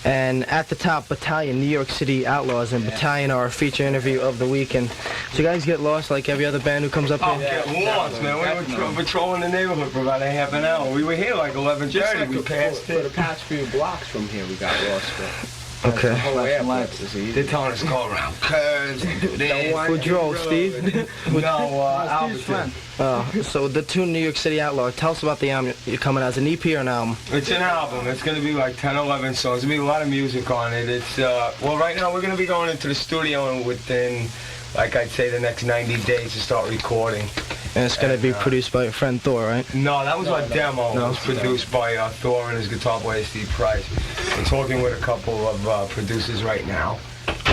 And at the top, Battalion, New York City Outlaws, and Battalion are our feature interview of the week. And so you guys get lost like every other band who comes up here? Get lost, man. We were patrolling the neighborhood for about a half an hour. We were here like 11:30. We passed for the past few blocks from here, we got lost. Okay. They're telling us to go around curves and do this. Who drove, Steve? Alberton. So the two New York City Outlaws, tell us about the album. You're coming as an EP or an album? It's an album. It's going to be like 10, 11 songs. There's going to be a lot of music on it. It's, well, right now we're going to be going into the studio within, like I'd say, the next 90 days to start recording. And it's going to be produced by your friend Thor, right? No, that was our demo. It was produced by Thor and his guitar player, Steve Price. We're talking with a couple of producers right now.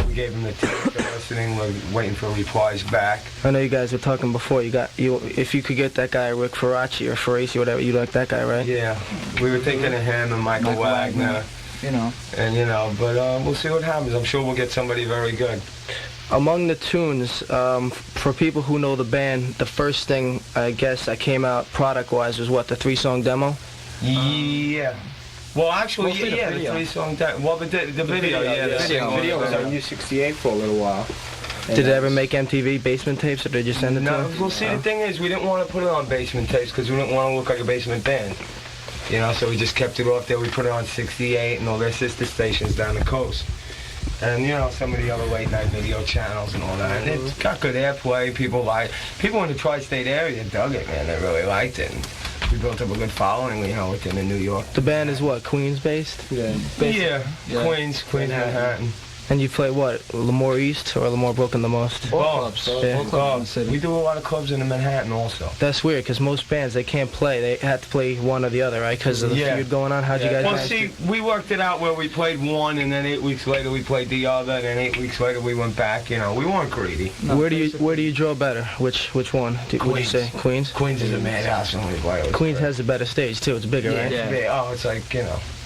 We gave them the tape. They're listening. We're waiting for replies back. I know you guys were talking before. If you could get that guy Rick Faraci or Faraci, whatever, you like that guy, right? Yeah. We were thinking of him and Michael Wagner. And, but we'll see what happens. I'm sure we'll get somebody very good. Among the tunes, for people who know the band, the first thing, I guess, that came out product-wise was what, the 3-song demo? Yeah. Well, actually, the 3-song demo. Well, the video, The video was on U68 for a little while. Did it ever make MTV basement tapes, or did you send it to them? Well, see, the thing is, we didn't want to put it on basement tapes because we didn't want to look like a basement band. So we just kept it off there. We put it on 68 and all their sister stations down the coast. And, some of the other late-night video channels and all that. And it's got good airplay. People in the tri-state area dug it, man. They really liked it. And we built up a good following, within New York. The band is what, Queens-based? Yeah. Queens, Manhattan. And you play what, Lamour East or Lamour Brooklyn the most? Both clubs. We do a lot of clubs in Manhattan also. That's weird, because most bands, they can't play. They have to play one or the other, right? Because of the feud going on. How'd you guys manage to... we worked it out where we played one, and then 8 weeks later we played the other, and then 8 weeks later we went back. We weren't greedy. No, where do you draw better? Which one? Would you say Queens? Queens is a madhouse when we play. Queens has a better stage too. It's bigger, right? Yeah. Oh, it's like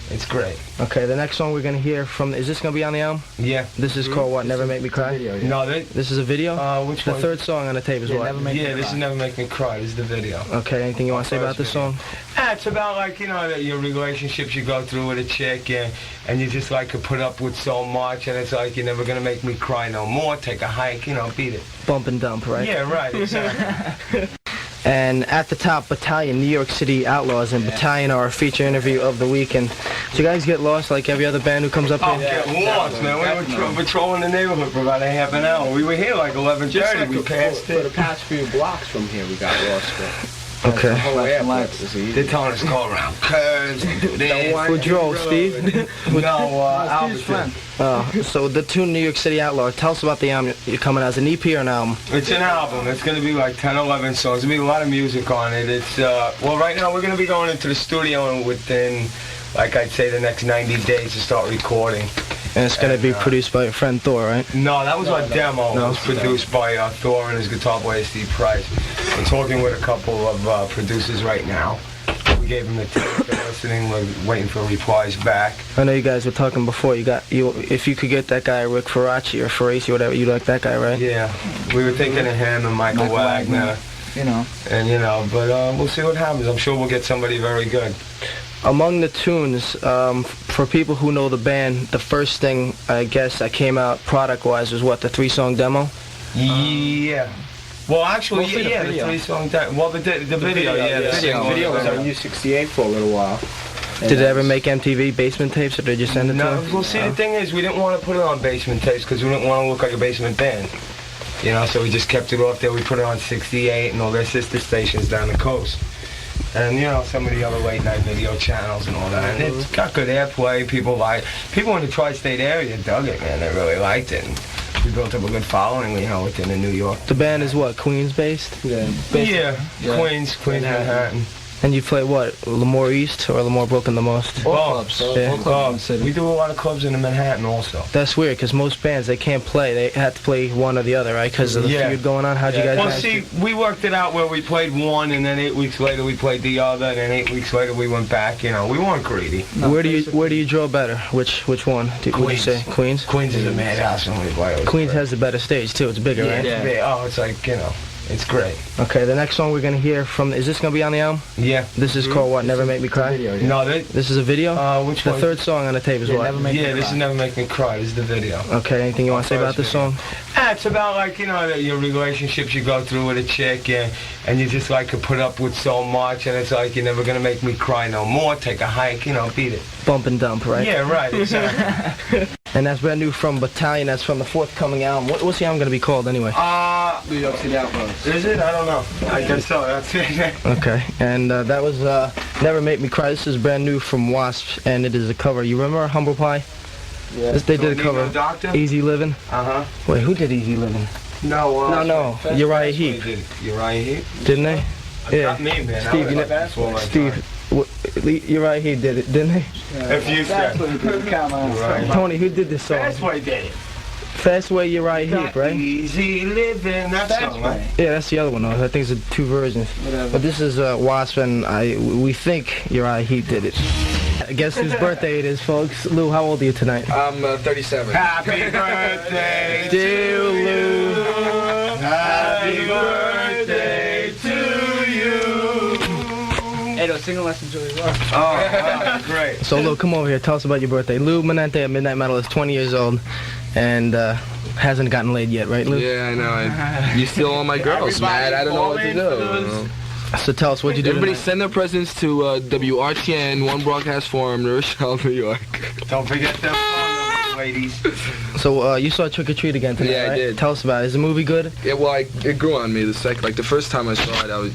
it's great. Okay, the next song we're gonna hear from, is this gonna be on the album? Yeah. This is called what? Never Make Me Cry? No, this is a video? Which one? The third song on the tape is what? This is Never Make Me Cry. This is the video. Okay, anything you want to say about this song? It's about your relationships you go through with a chick, and you just could put up with so much, and it's like you're never gonna make me cry no more. Take a hike, beat it. Bump and dump, right? Yeah, right. Exactly. And at the top, Battalion, New York City Outlaws, and Battalion are our feature interview of the week. And so you guys get lost like every other band who comes up here? Get lost, man. We were patrolling the neighborhood for about a half an hour. We were here like 11:30. We passed for the past few blocks from here, we got lost. Okay. They're telling us to go around curves and do this. Who drove, Steve? Alberton. So the two New York City Outlaws, tell us about the album. You're coming as an EP or an album? It's an album. It's going to be like 10, 11 songs. There's going to be a lot of music on it. It's, well, right now we're going to be going into the studio within, like I'd say, the next 90 days to start recording. And it's going to be produced by your friend Thor, right? No, that was our demo. It was produced by Thor and his guitar player, Steve Price. We're talking with a couple of producers right now. We gave them the tape. They're listening. We're waiting for replies back. I know you guys were talking before. If you could get that guy Rick Faraci or Faraci, whatever, you like that guy, right? Yeah. We were thinking of him and Michael Wagner. And, but we'll see what happens. I'm sure we'll get somebody very good. Among the tunes, for people who know the band, the first thing, I guess, that came out product-wise was what, the 3-song demo? Yeah. Well, actually, the 3-song demo. Well, the video, The video was on U68 for a little while. Did it ever make MTV basement tapes, or did you send it to them? Well, see, the thing is, we didn't want to put it on basement tapes because we didn't want to look like a basement band. So we just kept it off there. We put it on 68 and all their sister stations down the coast. And, some of the other late-night video channels and all that. And it's got good airplay. People in the tri-state area dug it, man. They really liked it. And we built up a good following, within New York. The band is what, Queens-based? Yeah. Queens, Manhattan. And you play what, Lamour East or Lamour Brooklyn the most? Both clubs. We do a lot of clubs in Manhattan also. That's weird, because most bands, they can't play. They have to play one or the other, right? Because of the feud going on. How'd you guys manage to... we worked it out where we played one, and then 8 weeks later we played the other, and then 8 weeks later we went back. We weren't greedy. Where do you draw better? Which one? Would you say Queens? Queens is a madhouse when we play. Queens has a better stage too. It's bigger, right? Yeah. Oh, it's like It's great. Okay, the next song we're gonna hear from, is this gonna be on the album? Yeah. This is called what, Never Make Me Cry? No, This is a video? which The one? third song on the tape is what? This is Never Make Me Cry. This is the video. Okay, anything you want to say about this song? It's about, like, you know, your relationships you go through with a chick, and you just, like, to put up with so much, and it's like, you're never gonna make me cry no more. Take a hike, you know, beat it. Bump and dump, right? Yeah, right, exactly. And that's brand new from Battalion. That's from the forthcoming album. What's the album going to be called anyway? New York City Outpost. Is it? I don't know. I guess so. That's it. Okay. And that was Never Make Me Cry. This is brand new from Wasp, and it is a cover. You remember Humble Pie? Yeah. They did a cover. Doctor? Easy Living. Uh-huh. Wait, who did Easy Living? No. No. Uriah Heep. Uriah Heep? Didn't they? Not me, man. Steve, you know, Uriah Heep did it, didn't they? If you said. Right. Tony, who did this song? That's why he did it. Fastway Uriah Heep, right? Easy living. That song, right? Yeah, that's the other one. Though. I think it's two versions. Whatever. But this is Wasp, and we think Uriah Heep did it. Guess whose birthday it is, folks? Lou, how old are you tonight? I'm 37. Happy birthday, Dear Lou. Happy birthday to you. Hey, those singing lessons really work. Oh, wow, great. So Lou, come over here. Tell us about your birthday. Lou Menente at Midnite Metal is 20 years old, and hasn't gotten laid yet, right, Lou? Yeah, I know. You steal all my girls, man. I don't know what to do. So tell us, what'd you do Everybody tonight? send their presents to WRTN, One Broadcast Forum, Rochelle, New York. Don't forget them phone numbers, ladies. So you saw Trick or Treat again tonight, Yeah, I right? did. Tell us about it. Is the movie good? Yeah, well, it grew on me the first time I saw it, I was,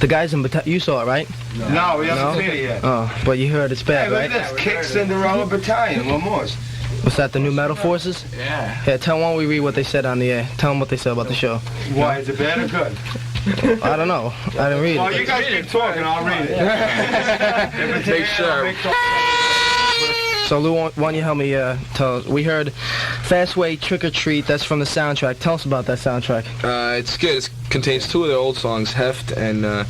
The guys in you saw it, right? No, we haven't No? seen it yet. Oh, but you heard it's Hey, bad, look right? at this. Kick Cinderella Battalion. Lamour East. What's that, the new Metal Forces? Yeah. Yeah, why don't we read what they said on the air. Tell them what they said about the show. Why, is it bad or good? I don't know. I didn't read Well, it. you guys keep talking, I'll read it. Make sure. So Lou, why don't you help me tell us? We heard Fastway Trick or Treat. That's from the soundtrack. Tell us about that soundtrack. It's good. It contains two of their old songs, Heft, and I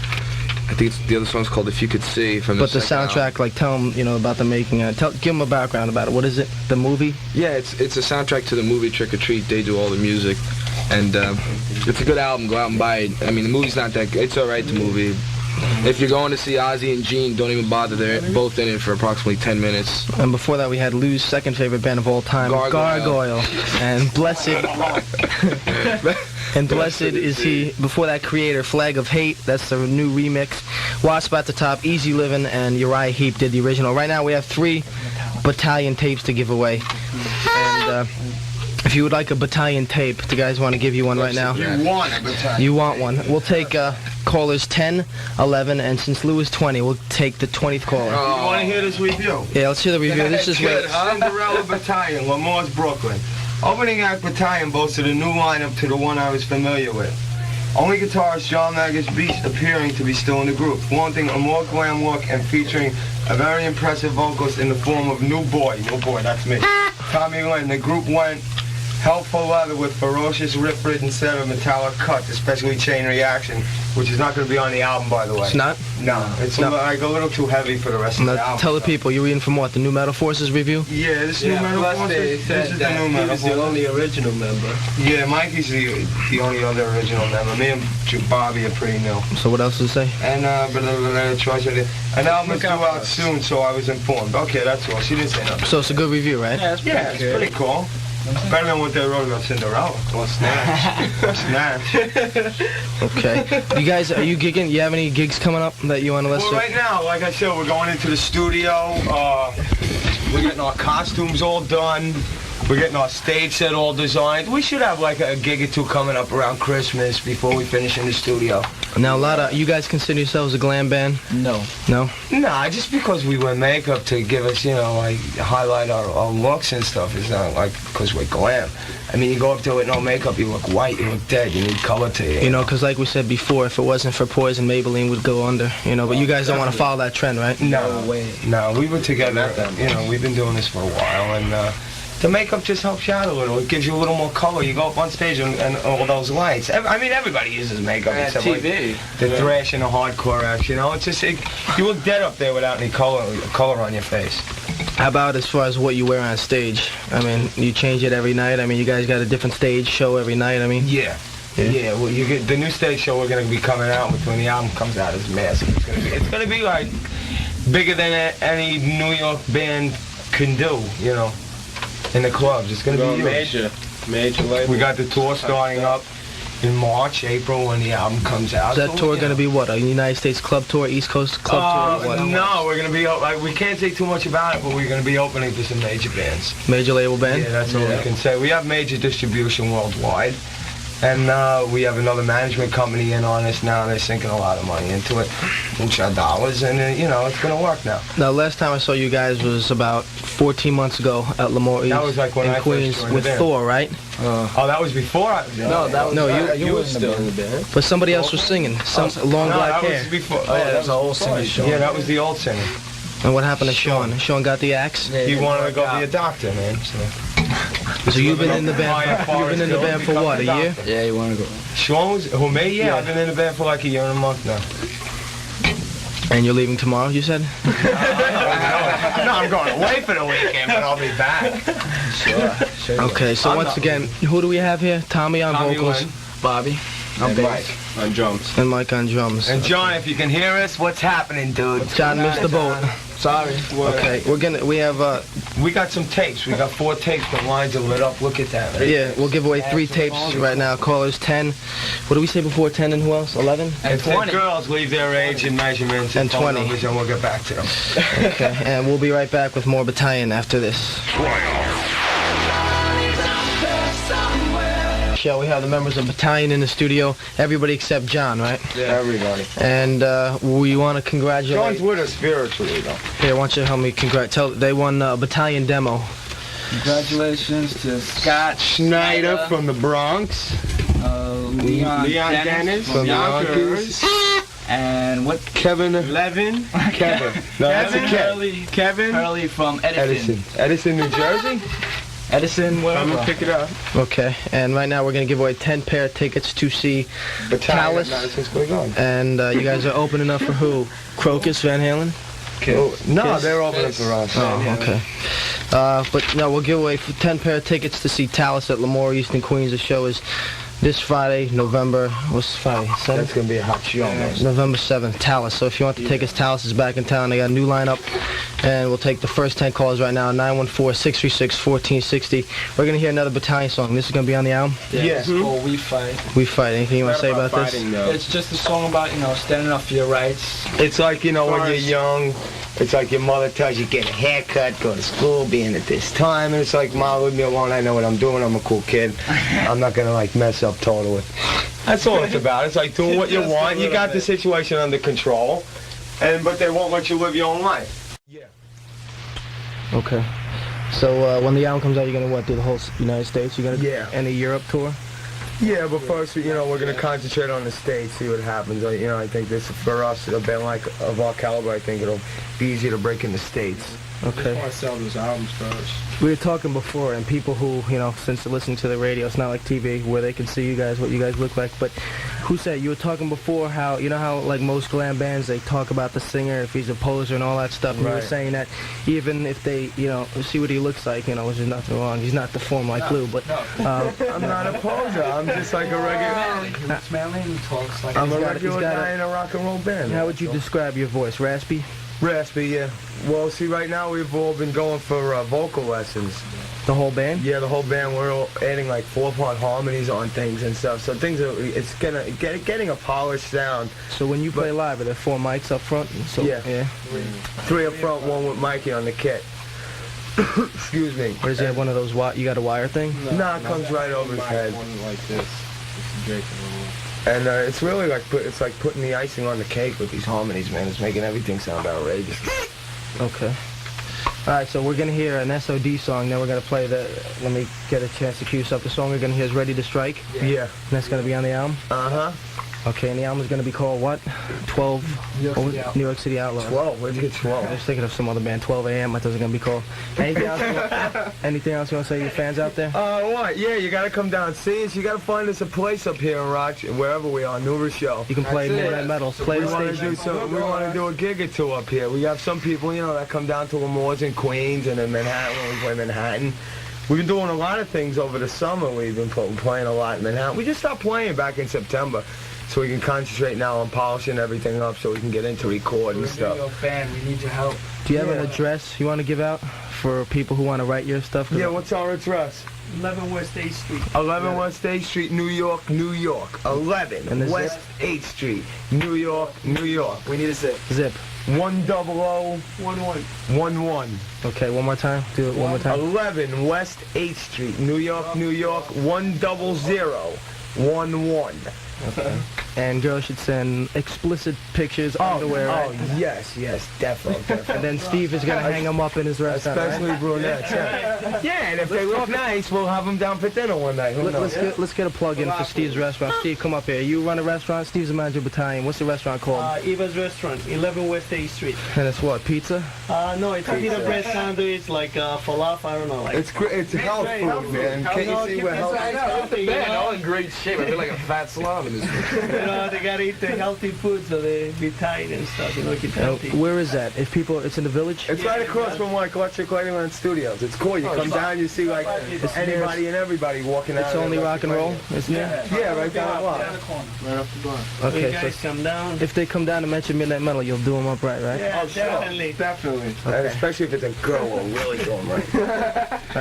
think the other song's called If You Could See from But the second album. soundtrack, like, tell them, about the making. Give them a background about it. What is it? The movie? Yeah, it's a soundtrack to the movie Trick or Treat. They do all the music, and it's a good album. Go out and buy it. I mean, the movie's not that good. It's all right, the movie. If you're going to see Ozzy and Gene, don't even bother. They're both in it for approximately 10 minutes. And before that, we had Lou's second favorite band of all time, Gargoyle. And Blessed. And Blessed is he. Before that, Creator, Flag of Hate. That's the new remix. Wasp at the top, Easy Living, and Uriah Heep did the original. Right now, we have 3 Battalion tapes to give away. And if you would like a Battalion tape, the guys want to give you one right now. You want a battalion. You want one. We'll take callers 10, 11, and since Lou is 20, we'll take the 20th caller. You want to hear this review? Yeah, let's hear the review. This is good. wait. Cinderella Battalion, Lamour's Brooklyn. Opening act Battalion boasted a new lineup to the one I was familiar with. Only guitarist John Maggie's Beast appearing to be still in the group, flaunting a more glam look and featuring a very impressive vocalist in the form of New Boy, that's me, Tommy Lynn. The group went helpful leather with ferocious riff-ridden set of metallic cuts, especially Chain Reaction, which is not going to be on the album, by the way. It's not? No, it's No. like a little too heavy for the rest of the album. Tell the people, you're reading from what? The New Metal Forces review? Yeah, this New Metal Forces. This is the New Metal Forces. only original member. Yeah, Mikey's the only other original member. Me and Bobby are pretty new. So what else to say? And an album is due out soon, so I was informed. Okay, that's all. She didn't say nothing. So it's a good review, right? Yeah, Yeah, it's pretty cool. Better than what they wrote about Cinderella. Or Snatch. Snatch. Okay. You guys, are you gigging? You have any gigs coming up that you want to list? Well, right now, like I said, we're going into the studio. We're getting our costumes all done. We're getting our stage set all designed. We should have like a gig or two coming up around Christmas before we finish in the studio. Now, you guys consider yourselves a glam band? No. No? Nah, just because we wear makeup to give us, like, highlight our looks and stuff. It's not like because we're glam. I mean, you go up there with no makeup, you look white, you look dead, you need color to you. Because like we said before, if it wasn't for Poison, Maybelline would go under. But you guys don't want to follow that trend, right? No way. No, we were together. We've been doing this for a while, and the makeup just helps you out a little. It gives you a little more color. You go up on stage and all those lights. I mean, everybody uses makeup except TV. Like the thrash and the hardcore acts. It's just you look dead up there without any color on your face. How about as far as what you wear on stage? I mean, you change it every night. I mean, you guys got a different stage show every night. I mean, Yeah. Yeah, well, you get the new stage show we're gonna be coming out with when the album comes out is massive. It's gonna be like bigger than any New York band can do, you know, in the clubs. It's gonna be huge. Major label. We got the tour starting up in March, April when the album comes out. Is that tour going to be what? A United States club tour, East Coast club tour? Or what? No, we're going to be, like, we can't say too much about it, but we're going to be opening for some major bands. Major label band? Yeah, that's all we can say. We have major distribution worldwide. And we have another management company in on us now, and they're sinking a lot of money into it, $1 and you know, it's going to work now. Now, last time I saw you guys was about 14 months ago at Lamour East. That was like when in I Queens first joined with the band. Thor, right? Oh, that was before I... No, that was... No, you were still in the band. But somebody else was singing. Some long black that hair. was before... Oh, yeah, that was an old singer. Yeah, that was the old singer. And what happened to Sean? Sean got the axe? Yeah, He wanted to go be a doctor, man, So you've been in the band for what, a year? Yeah, you want to go. Sean was... Who, me? Yeah, I've been in the band for like a year and a month now. And you're leaving tomorrow, you said? No, I'm going away for the weekend, but I'll be back. Sure. Okay, so once again, who do we have here? Tommy on vocals, Lynn. Bobby I'm Mike on drums. and Mike on drums. And John, if you can hear us, what's happening, dude? John missed the boat. Sorry. Okay, we have We got some tapes. We got 4 tapes. The lines are lit up. Look at that. yeah, we'll give away 3 tapes right now. Callers 10. What do we say before 10 and who else? 11? And 20 girls leave their age and measurements And phone 20. numbers, and we'll get back to them. Okay, and we'll be right back with more Battalion after this. Rochelle, we have the members of Battalion in the studio. Everybody except John, right? Yeah, everybody. And we want to congratulate. John's with us spiritually, though. Here, why don't you help me congratulate? They won a Battalion demo. Congratulations to Scott Schneider from the Bronx. Leon Dennis from from Yonkers. And what? Kevin. Levin. Kevin. No, that's a kid. Kevin. Hurley from Edison. Edison, New Jersey? Edison, wherever. I'm gonna pick it up. Okay, and right now we're going to give away 10 pair of tickets to see Battalion. Talus. And you guys are opening up for who? Crocus, Van Halen? No, Kiss. they're opening for us. Oh, okay. But no, we'll give away 10 pair of tickets to see Talus at Lamour East in Queens. The show is this Friday, what's Friday? 7th? That's gonna be a hot show, man. November 7th, Talus. So if you want the tickets, Talus is back in town. They got a new lineup, and we'll take the first 10 calls right now, 914-636-1460. We're going to hear another Battalion song. This is going to be on the album? Yeah. It's called We Fight. We Fight. Anything you want to say about this? It's just a song about, standing up for your rights. It's like, when you're young, it's like your mother tells you get a haircut, go to school, be in at this time, and it's like, Mom, leave me alone, I know what I'm doing, I'm a cool kid. I'm not gonna mess up totally. That's all it's about. It's like doing what you want. You got the situation under control, but they won't let you live your own life. Yeah. Okay. So when the album comes out, you're going to do the whole United States? You're going to any Europe tour? Yeah, but first, we're going to concentrate on the States, see what happens. I think this, for us, a band like of our caliber, I think it'll be easier to break in the States. Okay. I want to sell those albums first. We were talking before, and people who, since they're listening to the radio, it's not like TV where they can see you guys, what you guys look like, but who said, you were talking before how, how like most glam bands, they talk about the singer, if he's a poser and all that stuff, and you were saying that even if they, see what he looks like, which is nothing wrong, he's not deformed like Lou, but... I'm not a poser, I'm just like a regular... It's manly and talks like... I'm a regular guy in a rock and roll band. How would you describe your voice? Raspy? Raspy, yeah. Well, see, right now we've all been going for vocal lessons. The whole band? Yeah, the whole band. We're all adding like 4-part harmonies on things and stuff. So it's getting a polished sound. So when you play live, are there 4 mics up front? So, yeah. 3 up front, 1 with Mikey on the kit. Excuse me. Or does he have one of those, you got a wire thing? No, it comes right over his head. One like this. And it's really like putting the icing on the cake with these harmonies, man. It's making everything sound outrageous. Okay. All right, so we're going to hear an SOD song, then we're going to play let me get a chance to cue up. The song we're going to hear is Ready to Strike. Yeah. And that's going to be on the album? Uh-huh. Okay, and the album is going to be called what? 12? New York City Outlaws. 12? Where'd you get 12? I was thinking of some other band, 12 a.m. I thought it was going to be called. Anything else you want to say to your fans out there? What? Yeah, you got to come down and see us. You got to find us a place up here in Rochelle, wherever we are, New Rochelle. You can play Midnite Metal. Play the station. We want to do a gig or 2 up here. We have some people, that come down to Lamour's in Queens and in Manhattan when we play Manhattan. we've been doing a lot of things over the summer. We've been playing a lot in Manhattan. We just stopped playing back in September, so we can concentrate now on polishing everything up so we can get into recording and stuff. We're a fan. We need your help. Do you have an address you want to give out for people who want to write your stuff? Yeah, what's our address? 11 West 8th Street. 11 West 8th Street, New York, New York. 11 And the West 8th Street, New York, New York. We need a zip. Zip. 10011. Okay, one more time. Do it one more time. 11 West 8th Street, New York, New York, 10011. Okay. And girls should send explicit pictures, underwear, right? Yes, definitely. And then Steve is going to hang them up in his restaurant, Especially right? brunettes, yeah, and if they look nice, we'll have them down for dinner one night. Who knows? Let's get a plug in for Steve's restaurant. Steve, come up here. You run a restaurant. Steve's the manager of Battalion. What's the restaurant called? Eva's Restaurant, 11 West 8th Street. And it's what, pizza? No, it's a pita bread sandwich, like falafel, I don't know. Like, It's health food, man. Can't you see we're healthy? Man, all in great shape. I feel like a fat slob in this room. they gotta eat the healthy food so they be tight and stuff, keep healthy. Where is that? If people, it's in the village? It's right across from like Electric Lighting On Studios. It's cool. You come down, you see like anybody and everybody walking out. It's only rock and roll, isn't it? Yeah, right down the block. Right off the block. Okay, you guys so come down. if they come down to mention Midnite Metal, you'll do them up right, right? Yeah, sure. definitely. And especially if it's a girl, we'll really do them right. All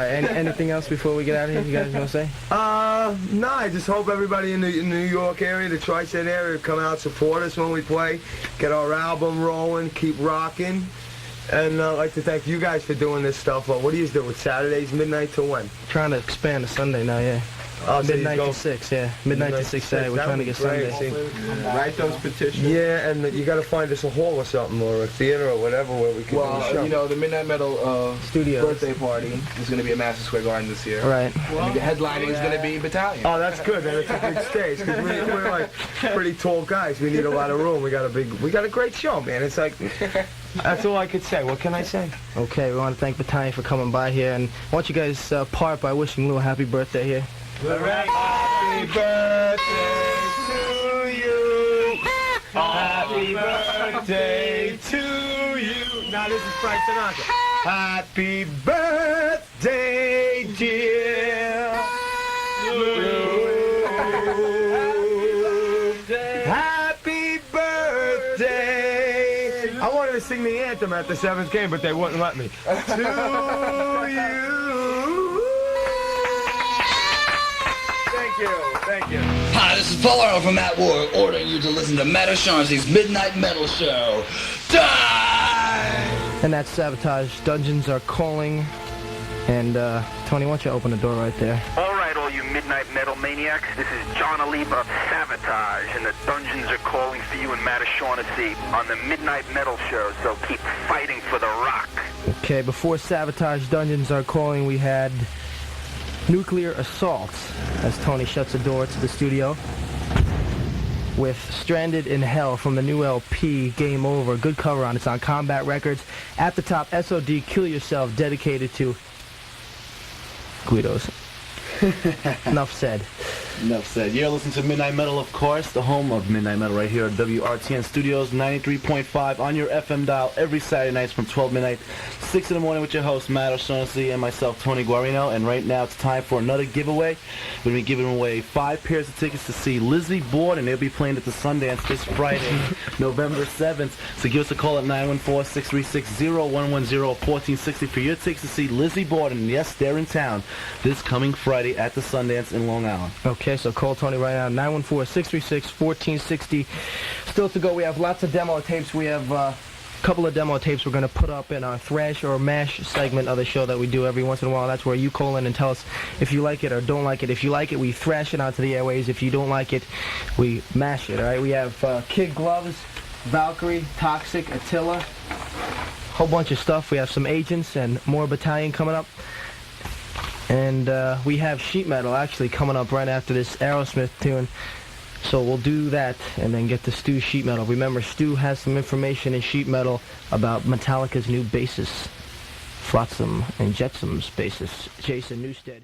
right, anything else before we get out of here you guys want to say? No, I just hope everybody in the New York area, the Tri-State area, come out, support us when we play, get our album rolling, keep rocking. And I'd like to thank you guys for doing this stuff. What do you do? It's Saturdays, midnight to when? Trying to expand to Sunday now, yeah. Oh, so you Midnight go- to 6, yeah. Midnight to 6 Saturday. We're That trying to would get be great. Sunday. Write those petitions. Yeah, and you got to find us a hall or something, or a theater or whatever, where we can do the show. Well, you know, the Midnite Metal Studios. birthday party is going to be at Madison Square Garden this year. Right. And the headlining is going to be Battalion. Oh, that's good. Then it's a big stage because we're like pretty tall guys. We need a lot of room. We got a great show, man. It's like that's all I could say. What can I say? Okay, we want to thank Battalion for coming by here, and I want you guys part by wishing Lou a happy birthday here. Happy birthday to you. Happy birthday to you. Now this is Frank Sinatra. Happy birthday, dear Lou. Happy birthday. I wanted to sing the anthem at the 7th game, but they wouldn't let me. To you. Thank you. Hi, this is Paul Arnold from Matt Ward, ordering you to listen to Matt O'Shaughnessy's Midnite Metal Show. Die! And that's Sabotage. Dungeons are calling. And, Tony, why don't you open the door right there? All right, all you Midnight Metal maniacs, this is John Aliba of Sabotage, and the Dungeons are calling for you and Matt O'Shaughnessy on the Midnight Metal Show, so keep fighting for the rock. Okay, before Sabotage Dungeons are calling, we had Nuclear Assault, as Tony shuts the door to the studio, with Stranded in Hell from the new LP, Game Over. Good cover on it. It's on Combat Records. At the top, SOD, Kill Yourself, dedicated to Guidos. Enough said. Enough said. You're listening to Midnite Metal, of course, the home of Midnite Metal right here at WRTN Studios, 93.5 on your FM dial every Saturday nights from 12 midnight, 6 in the morning with your host, Matt O'Shaughnessy, and myself, Tony Guarino. And right now it's time for another giveaway. We're going to be giving away 5 pairs of tickets to see Lizzie Borden. They'll be playing at the Sundance this Friday, November 7th. So give us a call at 914-636-0110 or 1460 for your tickets to see Lizzie Borden. Yes, they're in town this coming Friday at the Sundance in Long Island. Okay, so call Tony right now, 914-636-1460. Still to go, we have lots of demo tapes. We have a couple of demo tapes we're going to put up in our Thrash or Mash segment of the show that we do every once in a while. That's where you call in and tell us if you like it or don't like it. If you like it, we thrash it onto the airways. If you don't like it, we mash it, all right? We have Kid Gloves, Valkyrie, Toxic, Attila, whole bunch of stuff. We have some Agents and more Battalion coming up. And we have sheet metal actually coming up right after this Aerosmith tune. So we'll do that and then get to Stu's sheet metal. Remember, Stu has some information in sheet metal about Metallica's new bassist, Flotsam and Jetsam's bassist, Jason Newsted.